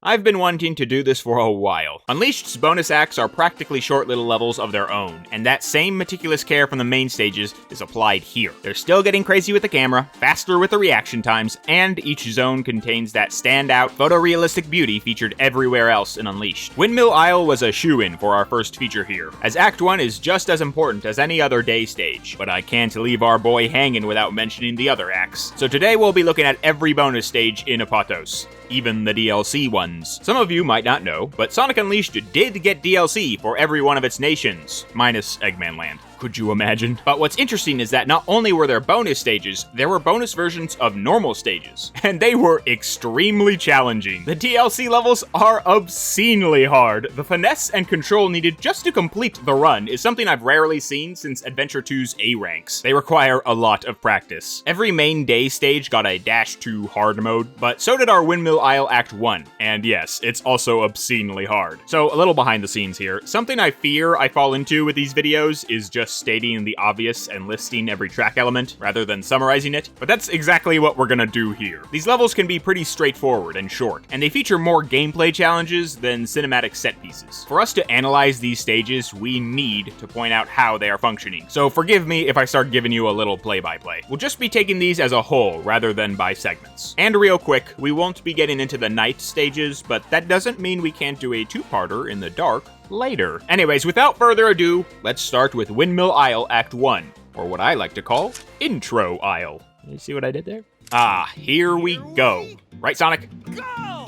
I've been wanting to do this for a while. Unleashed's bonus acts are practically short little levels of their own, and that same meticulous care from the main stages is applied here. They're still getting crazy with the camera, faster with the reaction times, and each zone contains that standout, photorealistic beauty featured everywhere else in Unleashed. Windmill Isle was a shoo-in for our first feature here, as Act 1 is just as important as any other day stage, but I can't leave our boy hanging without mentioning the other acts. So today we'll be looking at every bonus stage in Apotos, even the DLC ones. Some of you might not know, but Sonic Unleashed did get DLC for every one of its nations, minus Eggman Land. Could you imagine? But what's interesting is that not only were there bonus stages, there were bonus versions of normal stages, and they were extremely challenging. The DLC levels are obscenely hard. The finesse and control needed just to complete the run is something I've rarely seen since Adventure 2's A ranks. They require a lot of practice. Every main day stage got a dash to hard mode, but so did our Windmill Isle Act 1, and yes, it's also obscenely hard. So a little behind the scenes here. Something I fear I fall into with these videos is just stating the obvious and listing every track element rather than summarizing it, but that's exactly what we're gonna do here. These levels can be pretty straightforward and short, and they feature more gameplay challenges than cinematic set pieces. For us to analyze these stages, we need to point out how they are functioning, so forgive me if I start giving you a little play-by-play. We'll just be taking these as a whole rather than by segments. And real quick, we won't be getting into the night stages, but that doesn't mean we can't do a two-parter in the dark later. Anyways, without further ado, let's start with Windmill Isle Act 1, or what I like to call Intro Isle. You see what I did there? Ah, here we go. Right, Sonic?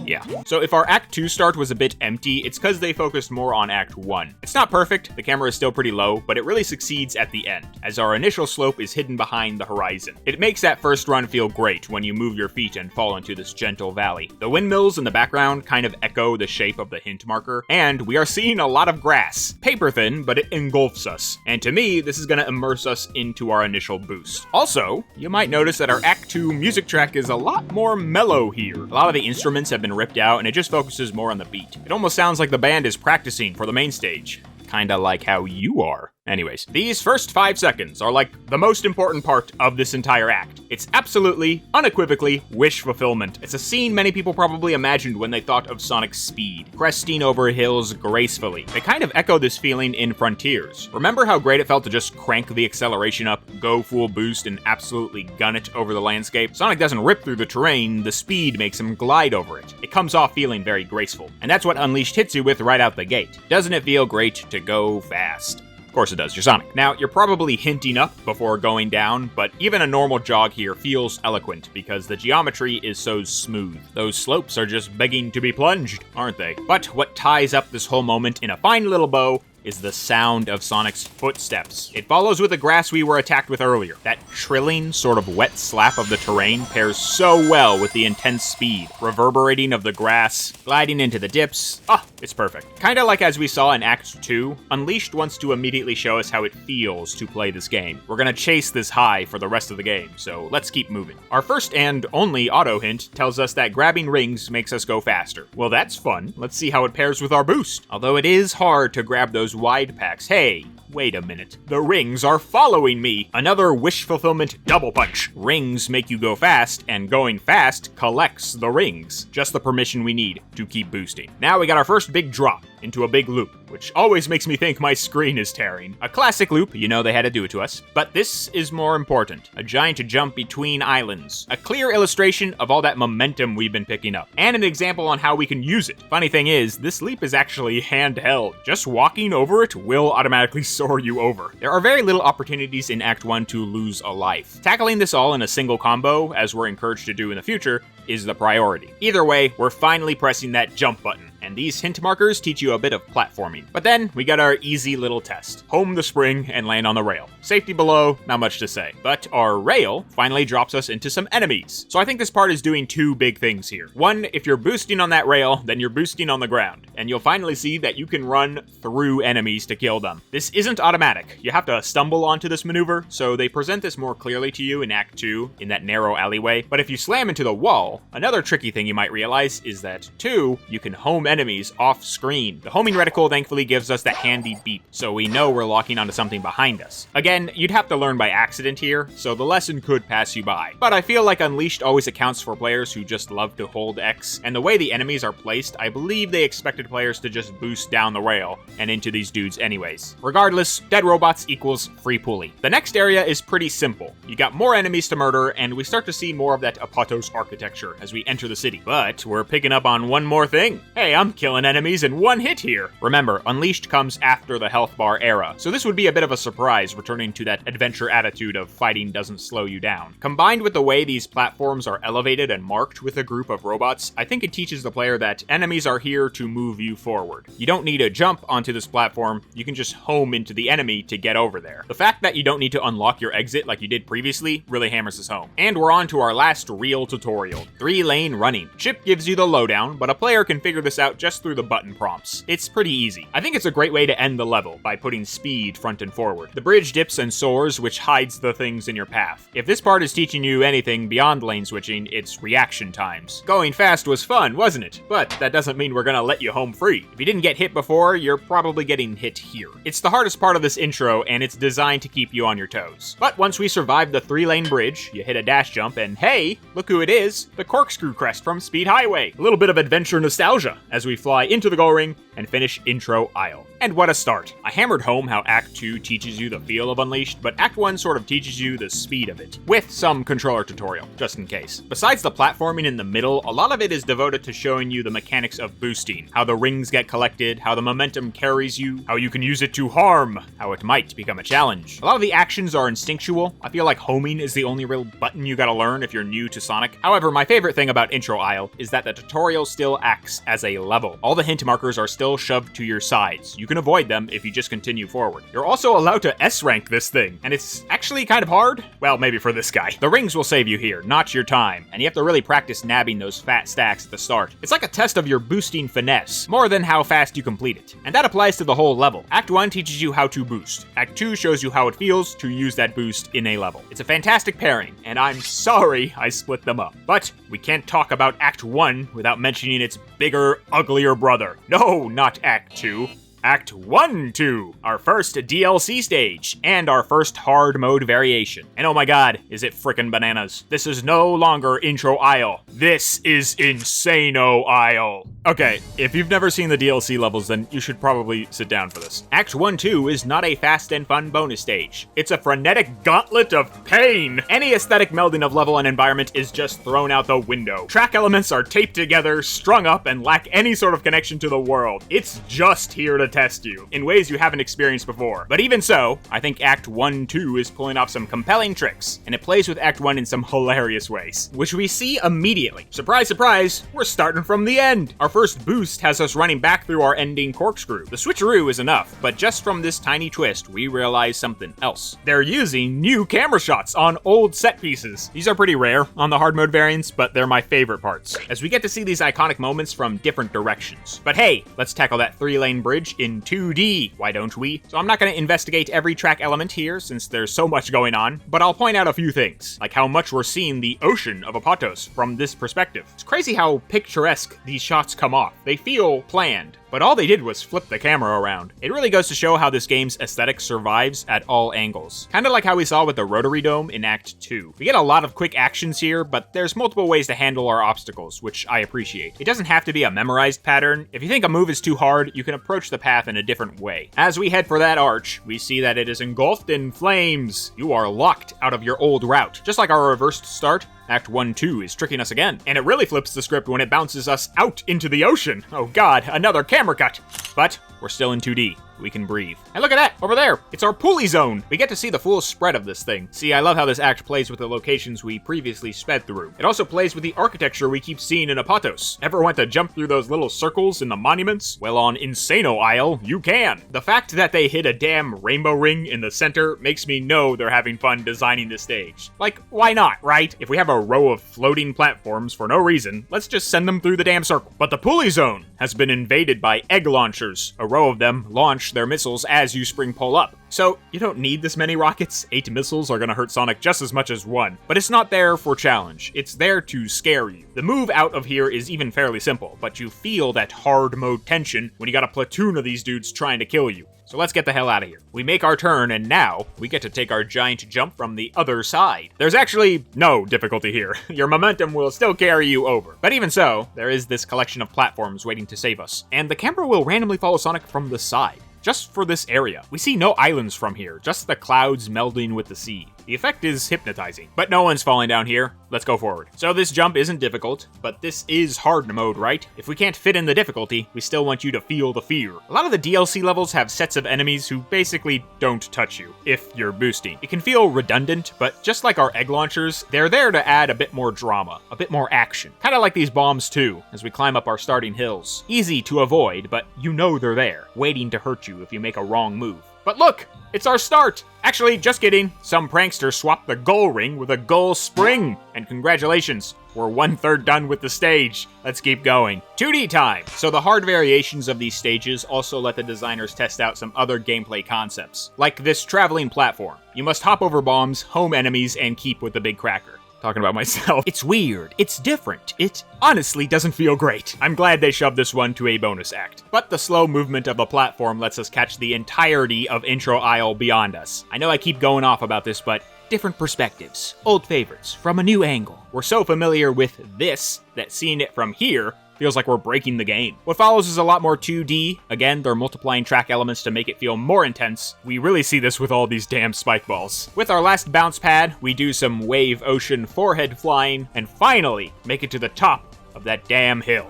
Yeah. So if our Act 2 start was a bit empty, it's because they focused more on Act 1. It's not perfect, the camera is still pretty low, but it really succeeds at the end, as our initial slope is hidden behind the horizon. It makes that first run feel great when you move your feet and fall into this gentle valley. The windmills in the background kind of echo the shape of the hint marker, and we are seeing a lot of grass. Paper thin, but it engulfs us. And to me, this is going to immerse us into our initial boost. Also, you might notice that our Act 2 music track is a lot more mellow here. A lot of the instruments have been ripped out and it just focuses more on the beat. It almost sounds like the band is practicing for the main stage. Kinda like how you are. Anyways, these first 5 seconds are like the most important part of this entire act. It's absolutely, unequivocally, wish fulfillment. It's a scene many people probably imagined when they thought of Sonic's speed, cresting over hills gracefully. They kind of echo this feeling in Frontiers. Remember how great it felt to just crank the acceleration up, go full boost, and absolutely gun it over the landscape? Sonic doesn't rip through the terrain, the speed makes him glide over it. It comes off feeling very graceful. And that's what Unleashed hits you with right out the gate. Doesn't it feel great to go fast? Of course it does, you're Sonic. Now, you're probably hinting up before going down, but even a normal jog here feels eloquent because the geometry is so smooth. Those slopes are just begging to be plunged, aren't they? But what ties up this whole moment in a fine little bow is the sound of Sonic's footsteps. It follows with the grass we were attacked with earlier. That trilling, sort of wet slap of the terrain pairs so well with the intense speed, reverberating of the grass, gliding into the dips. Ah, it's perfect. Kinda like as we saw in Act 2, Unleashed wants to immediately show us how it feels to play this game. We're gonna chase this high for the rest of the game, so let's keep moving. Our first and only auto hint tells us that grabbing rings makes us go faster. Well, that's fun. Let's see how it pairs with our boost. Although it is hard to grab those wide packs. Hey, wait a minute. The rings are following me. Another wish fulfillment double punch. Rings make you go fast, and going fast collects the rings. Just the permission we need to keep boosting. Now we got our first big drop into a big loop, which always makes me think my screen is tearing. A classic loop, you know they had to do it to us. But this is more important. A giant jump between islands. A clear illustration of all that momentum we've been picking up. And an example on how we can use it. Funny thing is, this leap is actually handheld. Just walking over it will automatically soar you over. There are very little opportunities in Act 1 to lose a life. Tackling this all in a single combo, as we're encouraged to do in the future, is the priority. Either way, we're finally pressing that jump button. And these hint markers teach you a bit of platforming. But then, we got our easy little test. Home the spring and land on the rail. Safety below, not much to say. But our rail finally drops us into some enemies. So I think this part is doing 2 big things here. One, if you're boosting on that rail, then you're boosting on the ground. And you'll finally see that you can run through enemies to kill them. This isn't automatic. You have to stumble onto this maneuver, so they present this more clearly to you in Act 2, in that narrow alleyway. But if you slam into the wall, another tricky thing you might realize is that 2, you can home enemies enemies off-screen. The homing reticle thankfully gives us that handy beep, so we know we're locking onto something behind us. Again, you'd have to learn by accident here, so the lesson could pass you by. But I feel like Unleashed always accounts for players who just love to hold X, and the way the enemies are placed, I believe they expected players to just boost down the rail and into these dudes anyways. Regardless, dead robots equals free pulley. The next area is pretty simple. You got more enemies to murder, and we start to see more of that Apotos architecture as we enter the city. But we're picking up on one more thing. Hey, I'm killing enemies in one hit here. Remember, Unleashed comes after the health bar era, so this would be a bit of a surprise returning to that adventure attitude of fighting doesn't slow you down. Combined with the way these platforms are elevated and marked with a group of robots, I think it teaches the player that enemies are here to move you forward. You don't need to jump onto this platform, you can just home into the enemy to get over there. The fact that you don't need to unlock your exit like you did previously really hammers this home. And we're on to our last real tutorial, 3-lane running. Chip gives you the lowdown, but a player can figure this out just through the button prompts. It's pretty easy. I think it's a great way to end the level by putting speed front and forward. The bridge dips and soars, which hides the things in your path. If this part is teaching you anything beyond lane switching, it's reaction times. Going fast was fun, wasn't it? But that doesn't mean we're gonna let you home free. If you didn't get hit before, you're probably getting hit here. It's the hardest part of this intro, and it's designed to keep you on your toes. But once we survive the 3-lane bridge, you hit a dash jump, and hey, look who it is, the corkscrew crest from Speed Highway. A little bit of adventure nostalgia as we fly into the goal ring and finish intro aisle. And what a start. I hammered home how Act 2 teaches you the feel of Unleashed, but Act 1 sort of teaches you the speed of it, with some controller tutorial, just in case. Besides the platforming in the middle, a lot of it is devoted to showing you the mechanics of boosting, how the rings get collected, how the momentum carries you, how you can use it to harm, how it might become a challenge. A lot of the actions are instinctual. I feel like homing is the only real button you gotta learn if you're new to Sonic. However, my favorite thing about intro aisle is that the tutorial still acts as a level. All the hint markers are still shoved to your sides. You can avoid them if you just continue forward. You're also allowed to S-rank this thing, and it's actually kind of hard. Well, maybe for this guy. The rings will save you here, not your time, and you have to really practice nabbing those fat stacks at the start. It's like a test of your boosting finesse, more than how fast you complete it. And that applies to the whole level. Act 1 teaches you how to boost. Act 2 shows you how it feels to use that boost in a level. It's a fantastic pairing, and I'm sorry I split them up. But we can't talk about Act 1 without mentioning its bigger, uglier brother. No, not Act 2. Act 1-2, our first DLC stage, and our first hard mode variation. And oh my god, is it frickin' bananas. This is no longer intro aisle. This is Insano aisle. Okay, if you've never seen the DLC levels, then you should probably sit down for this. Act 1-2 is not a fast and fun bonus stage. It's a frenetic gauntlet of pain. Any aesthetic melding of level and environment is just thrown out the window. Track elements are taped together, strung up, and lack any sort of connection to the world. It's just here to test you in ways you haven't experienced before. But even so, I think Act 1-2 is pulling off some compelling tricks, and it plays with Act 1 in some hilarious ways, which we see immediately. Surprise, surprise, we're starting from the end. Our first boost has us running back through our ending corkscrew. The switcheroo is enough, but just from this tiny twist, we realize something else. They're using new camera shots on old set pieces. These are pretty rare on the hard mode variants, but they're my favorite parts, as we get to see these iconic moments from different directions. But hey, let's tackle that 3-lane bridge in 2D, why don't we? So I'm not going to investigate every track element here since there's so much going on, but I'll point out a few things, like how much we're seeing the ocean of Apotos from this perspective. It's crazy how picturesque these shots come off. They feel planned. But all they did was flip the camera around. It really goes to show how this game's aesthetic survives at all angles. Kinda like how we saw with the rotary dome in Act 2. We get a lot of quick actions here, but there's multiple ways to handle our obstacles, which I appreciate. It doesn't have to be a memorized pattern. If you think a move is too hard, you can approach the path in a different way. As we head for that arch, we see that it is engulfed in flames. You are locked out of your old route. Just like our reversed start, Act 1-2 is tricking us again, and it really flips the script when it bounces us out into the ocean. Oh god, another camera cut! But we're still in 2D. We can breathe. And look at that, over there, it's our pulley zone. We get to see the full spread of this thing. See, I love how this act plays with the locations we previously sped through. It also plays with the architecture we keep seeing in Apotos. Ever want to jump through those little circles in the monuments? Well, on Insano Isle, you can. The fact that they hit a damn rainbow ring in the center makes me know they're having fun designing this stage. Like, why not, right? If we have a row of floating platforms for no reason, let's just send them through the damn circle. But the pulley zone has been invaded by egg launchers. A row of them launch their missiles as you spring pull up. So, you don't need this many rockets. 8 missiles are gonna hurt Sonic just as much as 1. But it's not there for challenge. It's there to scare you. The move out of here is even fairly simple, but you feel that hard mode tension when you got a platoon of these dudes trying to kill you. So let's get the hell out of here. We make our turn, and now we get to take our giant jump from the other side. There's actually no difficulty here. Your momentum will still carry you over. But even so, there is this collection of platforms waiting to save us, and the camera will randomly follow Sonic from the side. Just for this area. We see no islands from here, just the clouds melding with the sea. The effect is hypnotizing, but no one's falling down here. Let's go forward. So this jump isn't difficult, but this is hard mode, right? If we can't fit in the difficulty, we still want you to feel the fear. A lot of the DLC levels have sets of enemies who basically don't touch you, if you're boosting. It can feel redundant, but just like our egg launchers, they're there to add a bit more drama, a bit more action. Kinda like these bombs too, as we climb up our starting hills. Easy to avoid, but you know they're there, waiting to hurt you if you make a wrong move. But look! It's our start! Actually, just kidding. Some prankster swapped the goal ring with a goal spring. And congratulations, we're 1/3 done with the stage. Let's keep going. 2D time! So the hard variations of these stages also let the designers test out some other gameplay concepts. Like this traveling platform. You must hop over bombs, home enemies, and keep with the big cracker. Talking about myself. It's weird. It's different. It honestly doesn't feel great. I'm glad they shoved this one to a bonus act. But the slow movement of the platform lets us catch the entirety of Intro Isle beyond us. I know I keep going off about this, but different perspectives, old favorites, from a new angle. We're so familiar with this that seeing it from here feels like we're breaking the game. What follows is a lot more 2D. Again, they're multiplying track elements to make it feel more intense. We really see this with all these damn spike balls. With our last bounce pad, we do some wave ocean forehead flying, and finally make it to the top of that damn hill.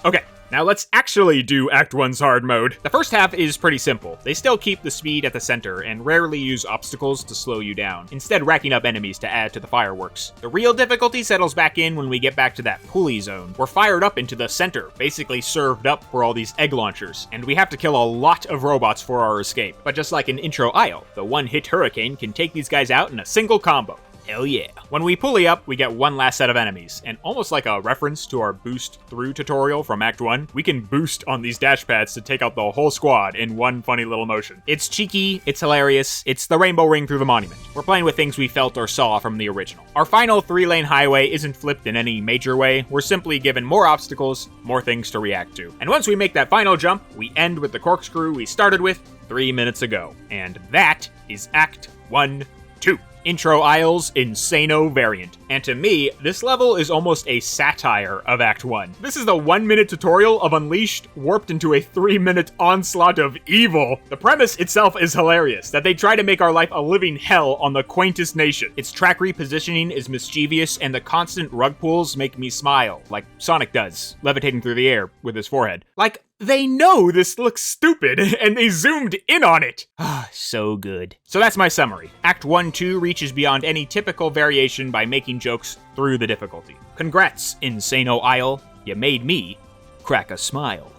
Okay. Now let's actually do Act 1's hard mode. The first half is pretty simple. They still keep the speed at the center and rarely use obstacles to slow you down, instead racking up enemies to add to the fireworks. The real difficulty settles back in when we get back to that pulley zone. We're fired up into the center, basically served up for all these egg launchers, and we have to kill a lot of robots for our escape. But just like in Intro Isle, the one-hit hurricane can take these guys out in a single combo. Hell yeah. When we pulley up, we get one last set of enemies, and almost like a reference to our boost through tutorial from Act 1, we can boost on these dash pads to take out the whole squad in one funny little motion. It's cheeky, it's hilarious, it's the rainbow ring through the monument. We're playing with things we felt or saw from the original. Our final 3-lane highway isn't flipped in any major way, we're simply given more obstacles, more things to react to. And once we make that final jump, we end with the corkscrew we started with 3 minutes ago. And that is Act 1-2. Intro Isle's Insano variant. And to me, this level is almost a satire of Act 1. This is the 1-minute tutorial of Unleashed warped into a 3-minute onslaught of evil. The premise itself is hilarious, that they try to make our life a living hell on the quaintest nation. Its track repositioning is mischievous, and the constant rug pulls make me smile, like Sonic does, levitating through the air with his forehead. Like, they know this looks stupid, and they zoomed in on it. Ah, so good. So that's my summary. Act 1-2 reaches beyond any typical variation by making jokes through the difficulty. Congrats, Insano Isle. You made me crack a smile.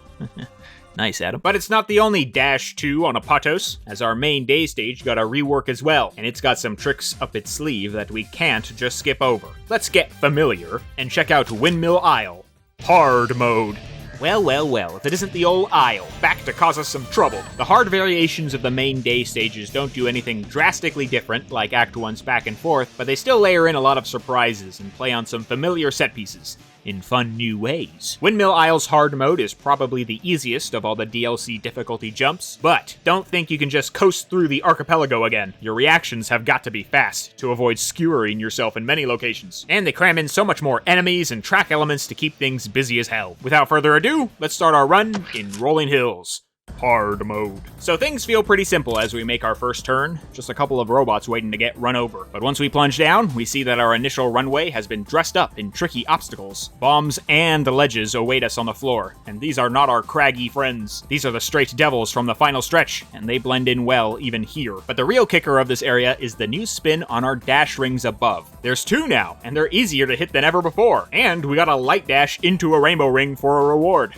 Nice, Adam. But it's not the only Dash 2 on Apotos, as our main day stage got a rework as well, and it's got some tricks up its sleeve that we can't just skip over. Let's get familiar and check out Windmill Isle Hard Mode. Well, if it isn't the old Isle, back to cause us some trouble. The hard variations of the main day stages don't do anything drastically different, like Act 1's back and forth, but they still layer in a lot of surprises and play on some familiar set pieces in fun new ways. Windmill Isle's hard mode is probably the easiest of all the DLC difficulty jumps, but don't think you can just coast through the archipelago again. Your reactions have got to be fast to avoid skewering yourself in many locations. And they cram in so much more enemies and track elements to keep things busy as hell. Without further ado, let's start our run in Rolling Hills Hard Mode. So things feel pretty simple as we make our first turn, just a couple of robots waiting to get run over. But once we plunge down, we see that our initial runway has been dressed up in tricky obstacles. Bombs and ledges await us on the floor, and these are not our craggy friends. These are the straight devils from the final stretch, and they blend in well even here. But the real kicker of this area is the new spin on our dash rings above. There's 2 now, and they're easier to hit than ever before. And we got a light dash into a rainbow ring for a reward.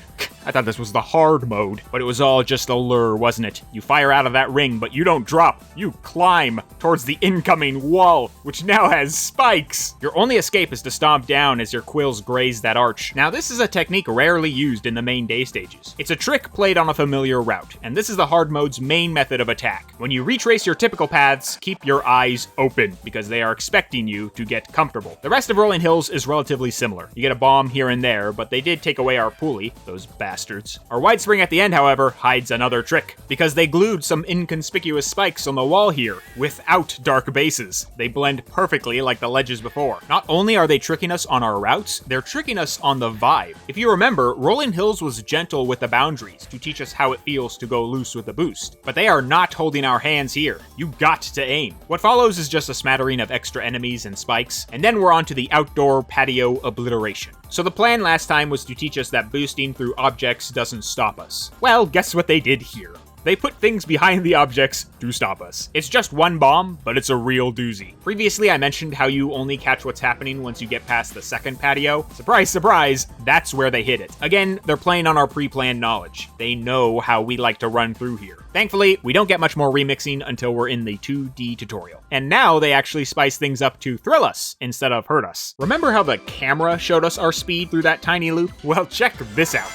I thought this was the hard mode, but it was all just a lure, wasn't it? You fire out of that ring, but you don't drop. You climb towards the incoming wall, which now has spikes. Your only escape is to stomp down as your quills graze that arch. Now, this is a technique rarely used in the main day stages. It's a trick played on a familiar route, and this is the hard mode's main method of attack. When you retrace your typical paths, keep your eyes open, because they are expecting you to get comfortable. The rest of Rolling Hills is relatively similar. You get a bomb here and there, but they did take away our pulley, those bastards. Our wide spring at the end, however, hides another trick, because they glued some inconspicuous spikes on the wall here, without dark bases. They blend perfectly like the ledges before. Not only are they tricking us on our routes, they're tricking us on the vibe. If you remember, Rolling Hills was gentle with the boundaries to teach us how it feels to go loose with a boost, but they are not holding our hands here. You got to aim. What follows is just a smattering of extra enemies and spikes, and then we're on to the outdoor patio obliteration. So the plan last time was to teach us that boosting through objects doesn't stop us. Well, guess what they did here? They put things behind the objects to stop us. It's just one bomb, but it's a real doozy. Previously, I mentioned how you only catch what's happening once you get past the second patio. Surprise, surprise, that's where they hit it. Again, they're playing on our pre-planned knowledge. They know how we like to run through here. Thankfully, we don't get much more remixing until we're in the 2D tutorial. And now they actually spice things up to thrill us instead of hurt us. Remember how the camera showed us our speed through that tiny loop? Well, check this out.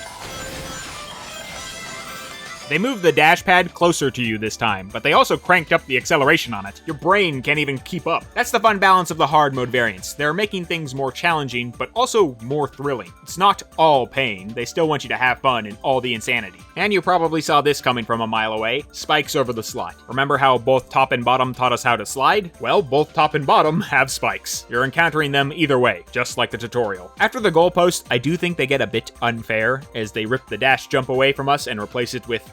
They moved the dash pad closer to you this time, but they also cranked up the acceleration on it. Your brain can't even keep up. That's the fun balance of the hard mode variants. They're making things more challenging, but also more thrilling. It's not all pain. They still want you to have fun in all the insanity. And you probably saw this coming from a mile away. Spikes over the slot. Remember how both top and bottom taught us how to slide? Well, both top and bottom have spikes. You're encountering them either way, just like the tutorial. After the goalpost, I do think they get a bit unfair, as they rip the dash jump away from us and replace it with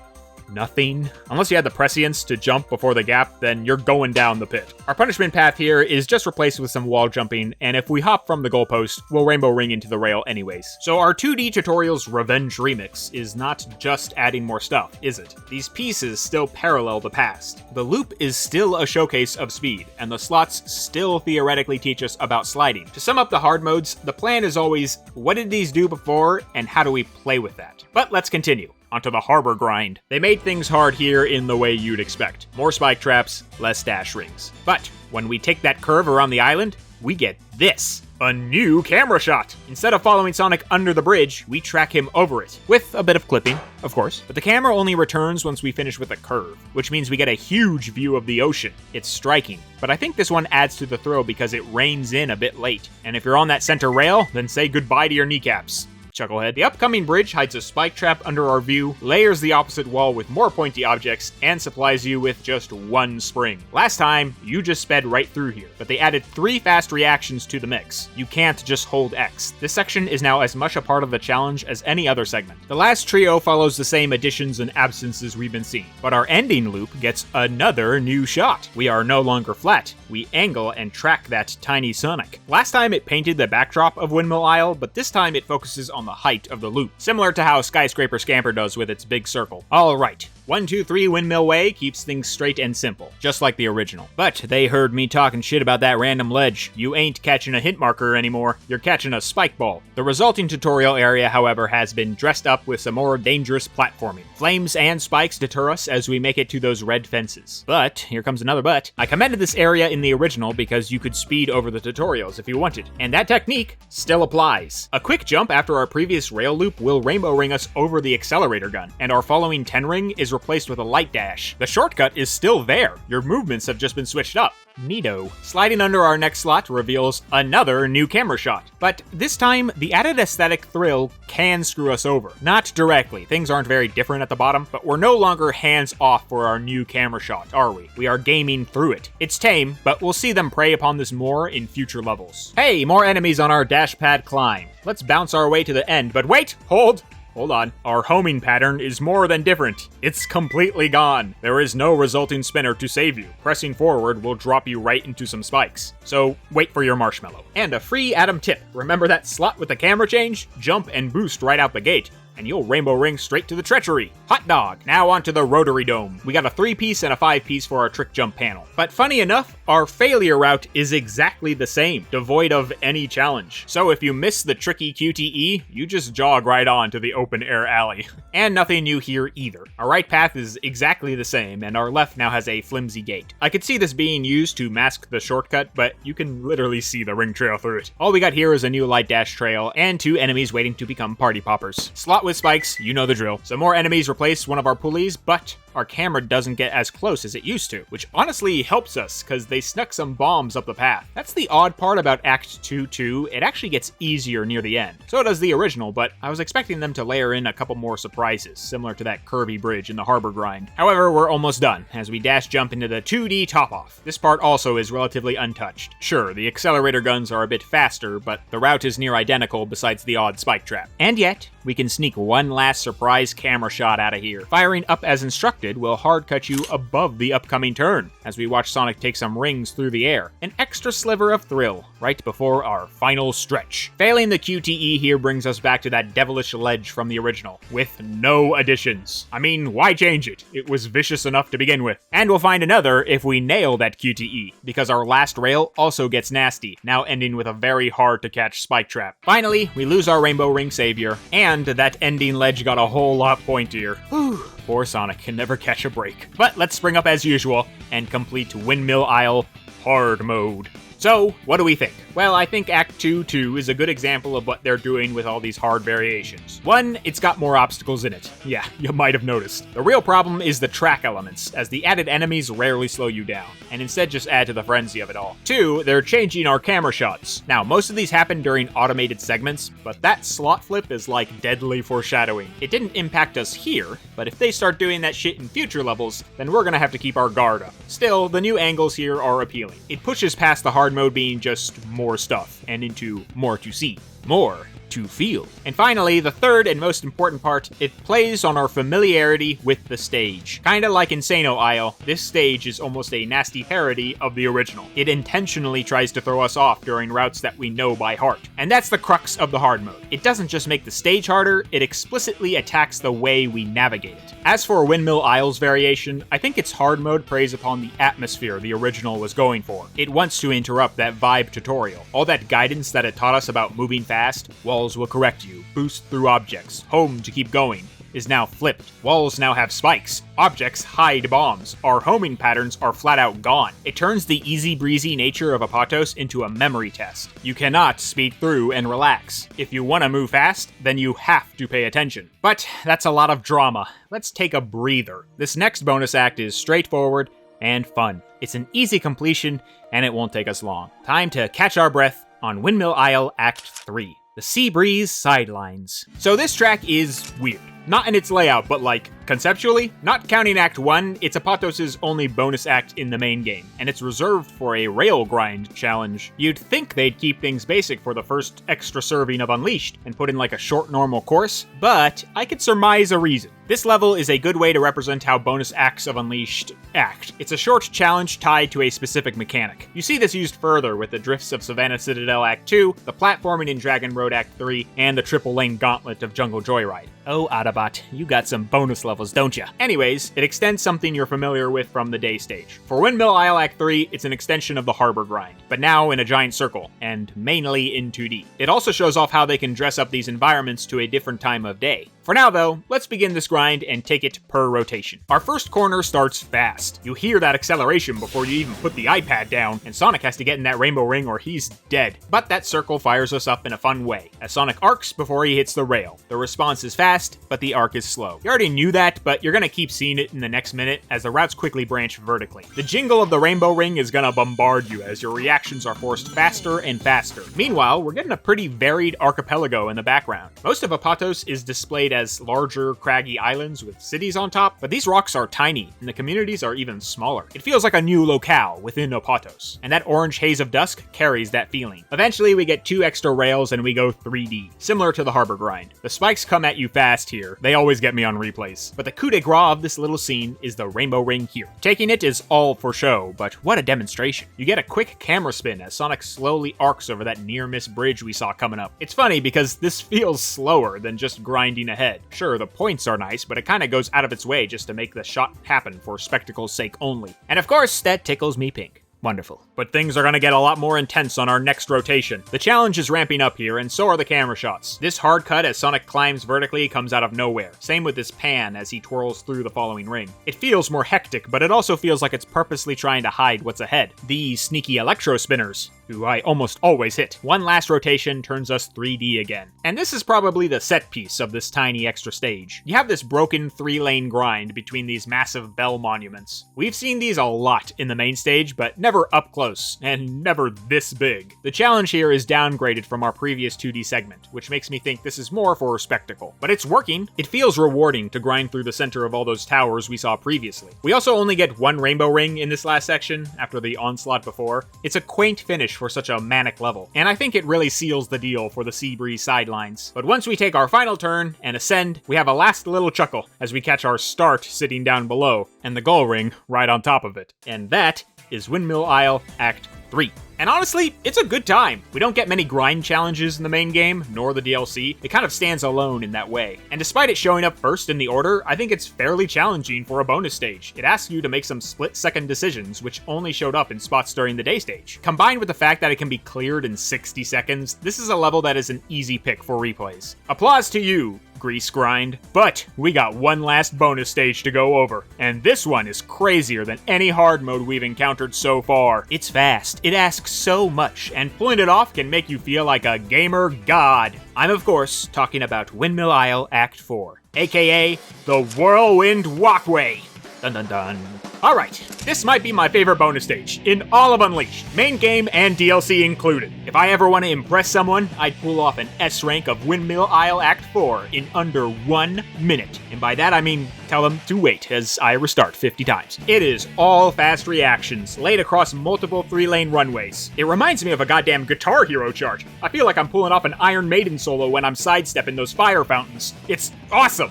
nothing. Unless you had the prescience to jump before the gap, then you're going down the pit. Our punishment path here is just replaced with some wall jumping, and if we hop from the goalpost, we'll rainbow ring into the rail anyways. So our 2D tutorial's revenge remix is not just adding more stuff, is it? These pieces still parallel the past. The loop is still a showcase of speed, and the slots still theoretically teach us about sliding. To sum up the hard modes, the plan is always, what did these do before, and how do we play with that? But let's continue. Onto the harbor grind. They made things hard here in the way you'd expect. More spike traps, less dash rings. But when we take that curve around the island, we get this. A new camera shot! Instead of following Sonic under the bridge, we track him over it. With a bit of clipping, of course. But the camera only returns once we finish with a curve, which means we get a huge view of the ocean. It's striking. But I think this one adds to the thrill because it reins in a bit late. And if you're on that center rail, then say goodbye to your kneecaps. Chucklehead. The upcoming bridge hides a spike trap under our view, layers the opposite wall with more pointy objects, and supplies you with just one spring. Last time, you just sped right through here, but they added 3 fast reactions to the mix. You can't just hold X. This section is now as much a part of the challenge as any other segment. The last trio follows the same additions and absences we've been seeing, but our ending loop gets another new shot. We are no longer flat. We angle and track that tiny Sonic. Last time it painted the backdrop of Windmill Isle, but this time it focuses on the height of the loop, similar to how Skyscraper Scamper does with its big circle. Alright, 1, 2, 3 Windmill Way keeps things straight and simple, just like the original. But they heard me talking shit about that random ledge. You ain't catching a hint marker anymore, you're catching a spike ball. The resulting tutorial area, however, has been dressed up with some more dangerous platforming. Flames and spikes deter us as we make it to those red fences. But, here comes another but, I commended this area in the original because you could speed over the tutorials if you wanted, and that technique still applies. A quick jump after our previous rail loop will rainbow ring us over the accelerator gun, and our following 10 ring is replaced with a light dash. The shortcut is still there. Your movements have just been switched up. Neato. Sliding under our next slot reveals another new camera shot. But this time, the added aesthetic thrill can screw us over. Not directly, things aren't very different at the bottom, but we're no longer hands off for our new camera shot, are we? We are gaming through it. It's tame, but we'll see them prey upon this more in future levels. Hey, more enemies on our dash pad climb. Let's bounce our way to the end, but wait, hold on. Our homing pattern is more than different. It's completely gone. There is no resulting spinner to save you. Pressing forward will drop you right into some spikes. So wait for your marshmallow. And a free Adam tip. Remember that slot with the camera change? Jump and boost right out the gate. and you'll rainbow ring straight to the treachery. Hot dog! Now onto the rotary dome. We got a 3-piece and a 5-piece for our trick jump panel. But funny enough, our failure route is exactly the same, devoid of any challenge. So if you miss the tricky QTE, you just jog right on to the open air alley. And nothing new here either. Our right path is exactly the same, and our left now has a flimsy gate. I could see this being used to mask the shortcut, but you can literally see the ring trail through it. All we got here is a new light dash trail, and 2 enemies waiting to become party poppers. Slot with spikes, you know the drill. Some more enemies replace one of our pulleys, but our camera doesn't get as close as it used to, which honestly helps us, because they snuck some bombs up the path. That's the odd part about Act 2 too, it actually gets easier near the end. So does the original, but I was expecting them to layer in a couple more surprises, similar to that curvy bridge in the harbor grind. However, we're almost done, as we dash jump into the 2D top-off. This part also is relatively untouched. Sure, the accelerator guns are a bit faster, but the route is near identical besides the odd spike trap. And yet, we can sneak one last surprise camera shot out of here. Firing up as instructed will hard cut you above the upcoming turn, as we watch Sonic take some rings through the air. An extra sliver of thrill, right before our final stretch. Failing the QTE here brings us back to that devilish ledge from the original, with no additions. I mean, why change it? It was vicious enough to begin with. And we'll find another if we nail that QTE, because our last rail also gets nasty, now ending with a very hard to catch spike trap. Finally, we lose our rainbow ring savior, and that ending ledge got a whole lot pointier. Whew. Poor Sonic can never catch a break. But let's spring up as usual and complete Windmill Isle hard mode. So, what do we think? Well, I think Act 2 is a good example of what they're doing with all these hard variations. 1, it's got more obstacles in it. Yeah, you might have noticed. The real problem is the track elements, as the added enemies rarely slow you down, and instead just add to the frenzy of it all. 2, they're changing our camera shots. Now, most of these happen during automated segments, but that slot flip is like deadly foreshadowing. It didn't impact us here, but if they start doing that shit in future levels, then we're gonna have to keep our guard up. Still, the new angles here are appealing. It pushes past the hard mode being just more stuff, and into more to see, more to feel. And finally, the third and most important part, it plays on our familiarity with the stage. Kinda like Insano Isle, this stage is almost a nasty parody of the original. It intentionally tries to throw us off during routes that we know by heart. And that's the crux of the hard mode. It doesn't just make the stage harder, it explicitly attacks the way we navigate it. As for Windmill Isle's variation, I think its hard mode preys upon the atmosphere the original was going for. It wants to interrupt that vibe tutorial. All that guidance that it taught us about moving fast, walls will correct you, boost through objects, home to keep going, is now flipped. Walls now have spikes. Objects hide bombs. Our homing patterns are flat out gone. It turns the easy breezy nature of Apotos into a memory test. You cannot speed through and relax. If you want to move fast, then you have to pay attention. But that's a lot of drama. Let's take a breather. This next bonus act is straightforward and fun. It's an easy completion, and it won't take us long. Time to catch our breath on Windmill Isle Act 3. The Sea Breeze Sidelines. So this track is weird. Not in its layout, but like, conceptually, not counting Act 1, it's Apotos' only bonus act in the main game, and it's reserved for a rail grind challenge. You'd think they'd keep things basic for the first extra serving of Unleashed, and put in like a short normal course, but I could surmise a reason. This level is a good way to represent how bonus acts of Unleashed act. It's a short challenge tied to a specific mechanic. You see this used further with the Drifts of Savannah Citadel Act 2, the platforming in Dragon Road Act 3, and the triple lane gauntlet of Jungle Joyride. Oh, Autobot, you got some bonus levels, don't ya? Anyways, it extends something you're familiar with from the day stage. For Windmill Isle Act 3, it's an extension of the harbor grind, but now in a giant circle, and mainly in 2D. It also shows off how they can dress up these environments to a different time of day. For now though, let's begin this grind and take it per rotation. Our first corner starts fast. You hear that acceleration before you even put the iPad down, and Sonic has to get in that rainbow ring or he's dead. But that circle fires us up in a fun way, as Sonic arcs before he hits the rail. The response is fast, but the arc is slow. You already knew that, but you're gonna keep seeing it in the next minute as the routes quickly branch vertically. The jingle of the rainbow ring is gonna bombard you as your reactions are forced faster and faster. Meanwhile, we're getting a pretty varied archipelago in the background. Most of Apotos is displayed as larger, craggy islands with cities on top, but these rocks are tiny, and the communities are even smaller. It feels like a new locale within Apotos, and that orange haze of dusk carries that feeling. Eventually, we get 2 extra rails and we go 3D, similar to the harbor grind. The spikes come at you fast here. They always get me on replays. But the coup de grace of this little scene is the rainbow ring here. Taking it is all for show, but what a demonstration. You get a quick camera spin as Sonic slowly arcs over that near-miss bridge we saw coming up. It's funny because this feels slower than just grinding ahead. ahead. Sure, the points are nice, but it kinda goes out of its way just to make the shot happen for spectacle's sake only. And of course, that tickles me pink. Wonderful. But things are gonna get a lot more intense on our next rotation. The challenge is ramping up here, and so are the camera shots. This hard cut as Sonic climbs vertically comes out of nowhere. Same with this pan as he twirls through the following ring. It feels more hectic, but it also feels like it's purposely trying to hide what's ahead. These sneaky electro spinners, who I almost always hit. One last rotation turns us 3D again. And this is probably the set piece of this tiny extra stage. You have this broken 3-lane grind between these massive bell monuments. We've seen these a lot in the main stage, but never up close, and never this big. The challenge here is downgraded from our previous 2D segment, which makes me think this is more for spectacle. But it's working. It feels rewarding to grind through the center of all those towers we saw previously. We also only get one rainbow ring in this last section, after the onslaught before. It's a quaint finish for such a manic level, and I think it really seals the deal for the Seabreeze sidelines. But once we take our final turn and ascend, we have a last little chuckle as we catch our start sitting down below, and the goal ring right on top of it. And that is Windmill Isle Act 3. And honestly, it's a good time. We don't get many grind challenges in the main game, nor the DLC. It kind of stands alone in that way. And despite it showing up first in the order, I think it's fairly challenging for a bonus stage. It asks you to make some split-second decisions, which only showed up in spots during the day stage. Combined with the fact that it can be cleared in 60 seconds, this is a level that is an easy pick for replays. Applause to you, Grease Grind. But we got one last bonus stage to go over, and this one is crazier than any hard mode we've encountered so far. It's fast, it asks so much, and pulling it off can make you feel like a gamer god. I'm of course talking about Windmill Isle Act 4, aka the Whirlwind Walkway. Dun dun dun. Alright, this might be my favorite bonus stage in all of Unleashed, main game and DLC included. If I ever want to impress someone, I'd pull off an S rank of Windmill Isle Act 4 in under 1 minute. And by that I mean tell them to wait as I restart 50 times. It is all fast reactions, laid across multiple 3-lane runways. It reminds me of a goddamn Guitar Hero charge. I feel like I'm pulling off an Iron Maiden solo when I'm sidestepping those fire fountains. It's awesome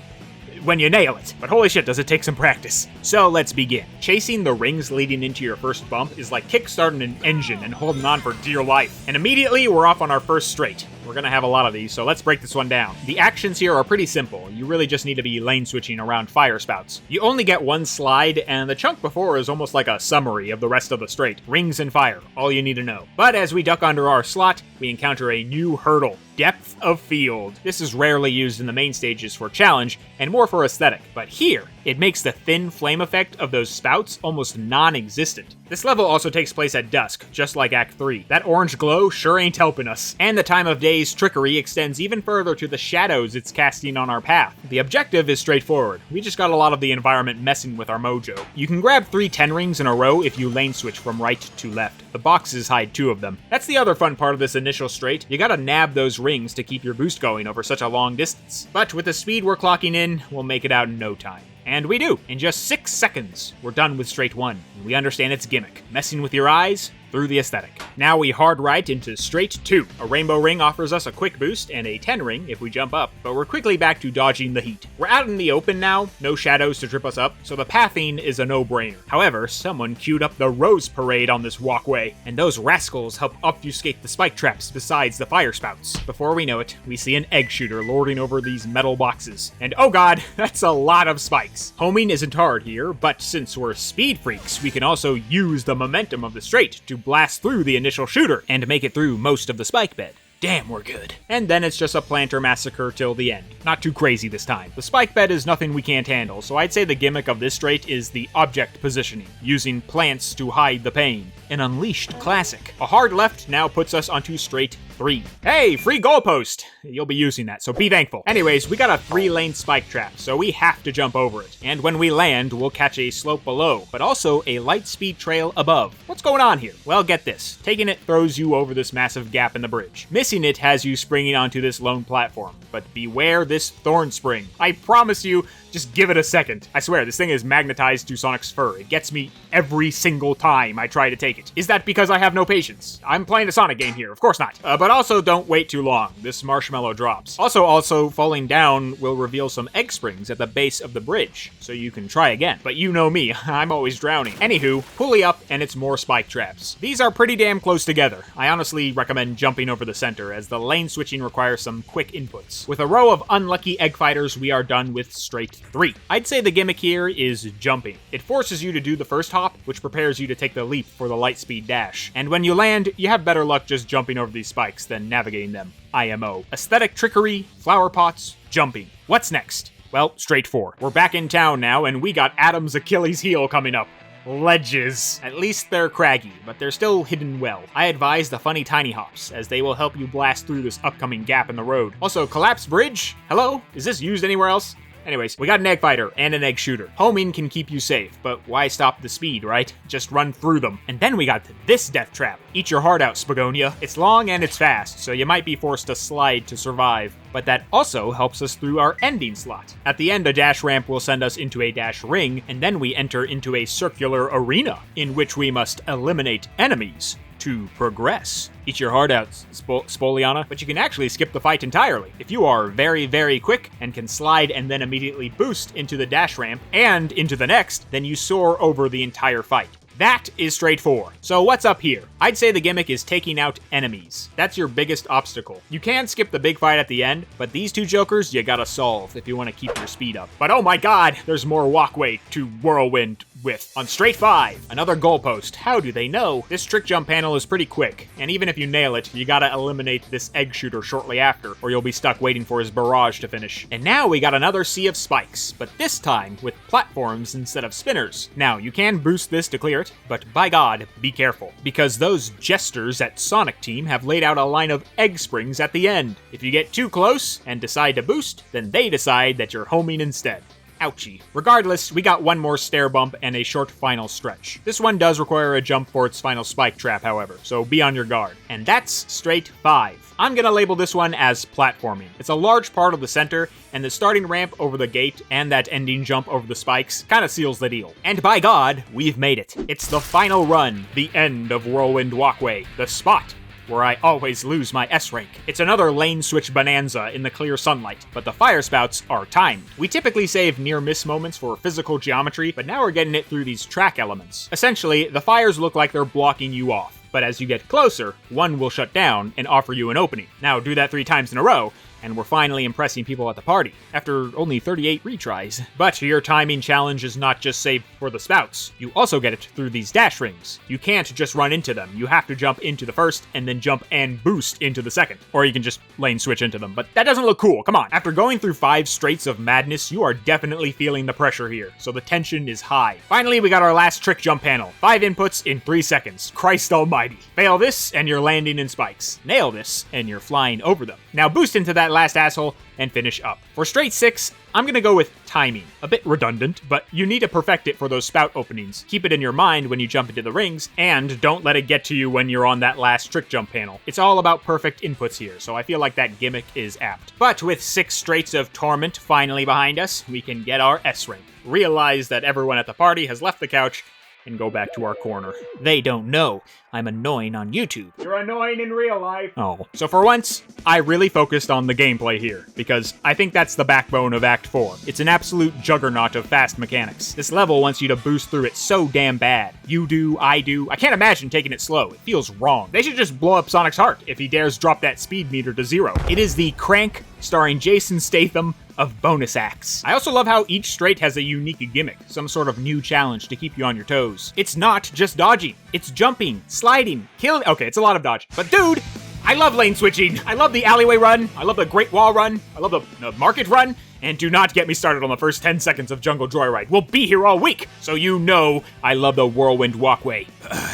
when you nail it, but holy shit does it take some practice. So let's begin. Chasing the rings leading into your first bump is like kickstarting an engine and holding on for dear life. And immediately we're off on our first straight. We're gonna have a lot of these, so let's break this one down. The actions here are pretty simple. You really just need to be lane switching around fire spouts. You only get one slide, and the chunk before is almost like a summary of the rest of the straight. Rings and fire, all you need to know. But as we duck under our slot, we encounter a new hurdle. Depth of field. This is rarely used in the main stages for challenge, and more for aesthetic, but here, it makes the thin flame effect of those spouts almost non-existent. This level also takes place at dusk, just like Act 3. That orange glow sure ain't helping us. And the time of day's trickery extends even further to the shadows it's casting on our path. The objective is straightforward. We just got a lot of the environment messing with our mojo. You can grab 3 10 rings in a row if you lane switch from right to left. The boxes hide 2 of them. That's the other fun part of this initial straight. You gotta nab those rings to keep your boost going over such a long distance. But with the speed we're clocking in, we'll make it out in no time. And we do. In just 6 seconds, we're done with Straight 1. And we understand its gimmick. Messing with your eyes through the aesthetic. Now we hard right into Straight 2. A rainbow ring offers us a quick boost and a 10 ring if we jump up, but we're quickly back to dodging the heat. We're out in the open now, no shadows to trip us up, so the pathing is a no-brainer. However, someone queued up the Rose Parade on this walkway, and those rascals help obfuscate the spike traps besides the fire spouts. Before we know it, we see an egg shooter lording over these metal boxes. And oh god, that's a lot of spikes. Homing isn't hard here, but since we're speed freaks, we can also use the momentum of the straight to blast through the initial shooter and make it through most of the spike bed. Damn, we're good. And then it's just a planter massacre till the end. Not too crazy this time. The spike bed is nothing we can't handle, so I'd say the gimmick of this straight is the object positioning, using plants to hide the pain. An Unleashed classic. A hard left now puts us onto Straight 3. Hey, free goalpost! You'll be using that, so be thankful. Anyways, we got a 3-lane spike trap, so we have to jump over it. And when we land, we'll catch a slope below, but also a light speed trail above. What's going on here? Well, get this. Taking it throws you over this massive gap in the bridge. Missing it has you springing onto this lone platform, but beware this thorn spring. I promise you, Just give it a second. I swear, this thing is magnetized to Sonic's fur. It gets me every single time I try to take it. Is that because I have no patience? I'm playing a Sonic game here, of course not. But also, don't wait too long. This marshmallow drops. Also, falling down will reveal some egg springs at the base of the bridge, so you can try again. But you know me, I'm always drowning. Anywho, pulley up, and it's more spike traps. These are pretty damn close together. I honestly recommend jumping over the center, as the lane switching requires some quick inputs. With a row of unlucky egg fighters, we are done with straight 3. I'd say the gimmick here is jumping. It forces you to do the first hop, which prepares you to take the leap for the light speed dash. And when you land, you have better luck just jumping over these spikes than navigating them. IMO. Aesthetic trickery, flower pots, jumping. What's next? Well, straight 4. We're back in town now, and we got Adam's Achilles heel coming up. Ledges. At least they're craggy, but they're still hidden well. I advise the funny tiny hops, as they will help you blast through this upcoming gap in the road. Also, collapsed bridge? Hello? Is this used anywhere else? Anyways, we got an egg fighter and an egg shooter. Homing can keep you safe, but why stop the speed, right? Just run through them. And then we got this death trap. Eat your heart out, Spagonia. It's long and it's fast, so you might be forced to slide to survive. But that also helps us through our ending slot. At the end, a dash ramp will send us into a dash ring, and then we enter into a circular arena, in which we must eliminate enemies to progress. Eat your heart out, Spoliana, but you can actually skip the fight entirely. If you are very, very quick and can slide and then immediately boost into the dash ramp and into the next, then you soar over the entire fight. That is straight 4. So what's up here? I'd say the gimmick is taking out enemies. That's your biggest obstacle. You can skip the big fight at the end, but these two jokers you gotta solve if you want to keep your speed up. But oh my god, there's more walkway to whirlwind with. On straight 5, another goalpost. How do they know? This trick jump panel is pretty quick, and even if you nail it, you gotta eliminate this egg shooter shortly after, or you'll be stuck waiting for his barrage to finish. And now we got another sea of spikes, but this time with platforms instead of spinners. Now, you can boost this to clear it, but by god, be careful, because those jesters at Sonic Team have laid out a line of egg springs at the end. If you get too close and decide to boost, then they decide that you're homing instead. Ouchie. Regardless, we got one more stair bump and a short final stretch. This one does require a jump for its final spike trap, however, so be on your guard. And that's straight 5. I'm gonna label this one as platforming. It's a large part of the center, and the starting ramp over the gate and that ending jump over the spikes kinda seals the deal. And by god, we've made it. It's the final run, the end of Whirlwind Walkway, the spot where I always lose my S rank. It's another lane switch bonanza in the clear sunlight, but the fire spouts are timed. We typically save near-miss moments for physical geometry, but now we're getting it through these track elements. Essentially, the fires look like they're blocking you off, but as you get closer, one will shut down and offer you an opening. Now do that 3 times in a row, and we're finally impressing people at the party, after only 38 retries. But your timing challenge is not just saved for the spouts. You also get it through these dash rings. You can't just run into them. You have to jump into the first, and then jump and boost into the second. Or you can just lane switch into them, but that doesn't look cool, come on. After going through 5 straights of madness, you are definitely feeling the pressure here, so the tension is high. Finally, we got our last trick jump panel. 5 inputs in 3 seconds. Christ almighty. Fail this, and you're landing in spikes. Nail this, and you're flying over them. Now boost into that last asshole and finish up. For straight 6, I'm gonna go with timing. A bit redundant, but you need to perfect it for those spout openings. Keep it in your mind when you jump into the rings, and don't let it get to you when you're on that last trick jump panel. It's all about perfect inputs here, so I feel like that gimmick is apt. But with 6 straights of torment finally behind us, we can get our S rank. Realize that everyone at the party has left the couch and go back to our corner. They don't know I'm annoying on YouTube. You're annoying in real life. Oh. So for once, I really focused on the gameplay here, because I think that's the backbone of Act 4. It's an absolute juggernaut of fast mechanics. This level wants you to boost through it so damn bad. You do, I do. I can't imagine taking it slow. It feels wrong. They should just blow up Sonic's heart if he dares drop that speed meter to 0. It is the Crank, starring Jason Statham, of bonus acts. I also love how each straight has a unique gimmick, some sort of new challenge to keep you on your toes. It's not just dodging, it's jumping, sliding, killing. Okay, it's a lot of dodge. But dude, I love lane switching. I love the alleyway run. I love the Great Wall run. I love the market run. And do not get me started on the first 10 seconds of Jungle Joyride. We'll be here all week, so you know I love the Whirlwind Walkway.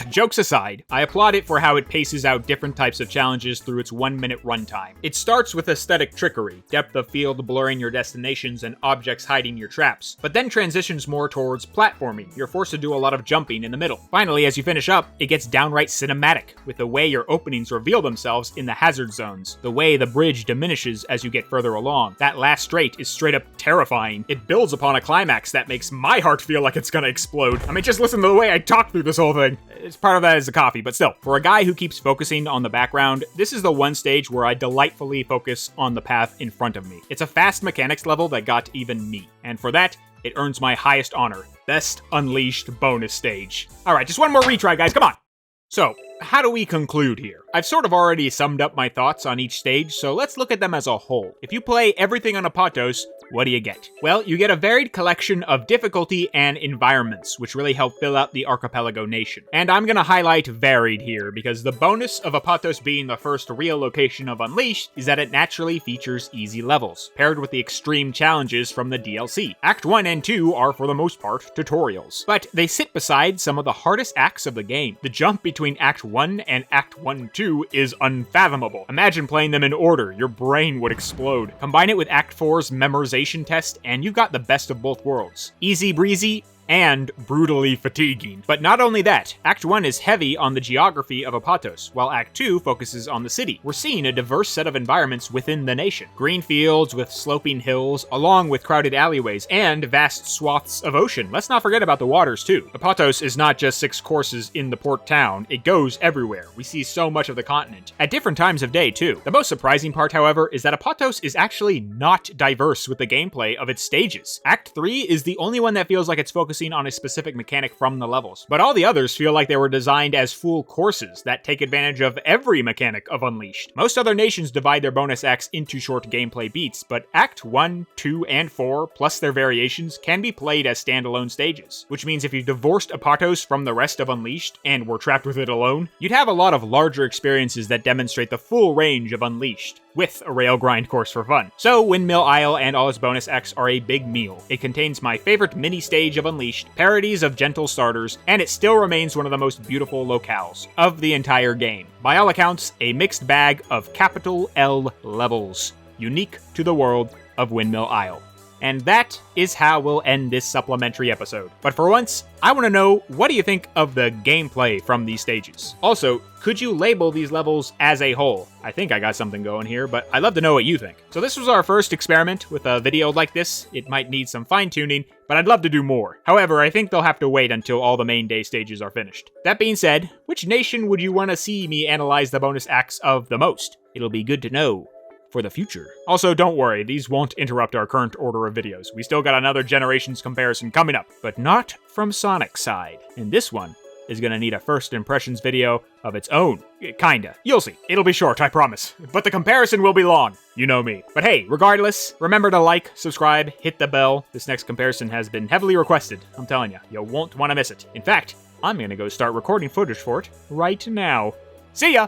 Jokes aside, I applaud it for how it paces out different types of challenges through its 1-minute runtime. It starts with aesthetic trickery, depth of field blurring your destinations and objects hiding your traps, but then transitions more towards platforming. You're forced to do a lot of jumping in the middle. Finally, as you finish up, it gets downright cinematic, with the way your openings reveal themselves in the hazard zones, the way the bridge diminishes as you get further along. That last straight is straight up terrifying. It builds upon a climax that makes my heart feel like it's gonna explode. I mean, just listen to the way I talk through this whole thing. It's part of that is the coffee, but still. For a guy who keeps focusing on the background, this is the one stage where I delightfully focus on the path in front of me. It's a fast mechanics level that got even me, and for that, it earns my highest honor. Best Unleashed bonus stage. Alright, just one more retry, guys, come on! So, how do we conclude here? I've sort of already summed up my thoughts on each stage, so let's look at them as a whole. If you play everything on Apotos, what do you get? Well, you get a varied collection of difficulty and environments, which really help fill out the archipelago nation. And I'm gonna highlight varied here, because the bonus of Apotos being the first real location of Unleashed is that it naturally features easy levels, paired with the extreme challenges from the DLC. Act 1 and 2 are, for the most part, tutorials, but they sit beside some of the hardest acts of the game. The jump between Act 1 and Act 1-2 is unfathomable. Imagine playing them in order, your brain would explode. Combine it with Act 4's memorization test, and you've got the best of both worlds. Easy breezy, and brutally fatiguing. But not only that, Act 1 is heavy on the geography of Apotos, while Act 2 focuses on the city. We're seeing a diverse set of environments within the nation. Green fields with sloping hills, along with crowded alleyways, and vast swaths of ocean. Let's not forget about the waters, too. Apotos is not just 6 courses in the port town, it goes everywhere. We see so much of the continent, at different times of day, too. The most surprising part, however, is that Apotos is actually not diverse with the gameplay of its stages. Act 3 is the only one that feels like it's focusing on a specific mechanic from the levels, but all the others feel like they were designed as full courses that take advantage of every mechanic of Unleashed. Most other nations divide their bonus acts into short gameplay beats, but Act 1, 2, and 4, plus their variations, can be played as standalone stages, which means if you divorced Apotos from the rest of Unleashed and were trapped with it alone, you'd have a lot of larger experiences that demonstrate the full range of Unleashed, with a rail grind course for fun. So Windmill Isle and all its bonus acts are a big meal. It contains my favorite mini stage of Unleashed, parodies of gentle starters, and it still remains one of the most beautiful locales of the entire game. By all accounts, a mixed bag of capital L levels, unique to the world of Windmill Isle. And that is how we'll end this supplementary episode. But for once, I want to know, what do you think of the gameplay from these stages? Also, could you label these levels as a whole? I think I got something going here, but I'd love to know what you think. So this was our first experiment with a video like this. It might need some fine-tuning, but I'd love to do more. However, I think they'll have to wait until all the main day stages are finished. That being said, which nation would you want to see me analyze the bonus acts of the most? It'll be good to know for the future. Also, don't worry, these won't interrupt our current order of videos. We still got another Generations comparison coming up, but not from Sonic's side. And this one is gonna need a first impressions video of its own. Kinda. You'll see. It'll be short, I promise. But the comparison will be long. You know me. But hey, regardless, remember to like, subscribe, hit the bell. This next comparison has been heavily requested. I'm telling you, you won't want to miss it. In fact, I'm gonna go start recording footage for it right now. See ya!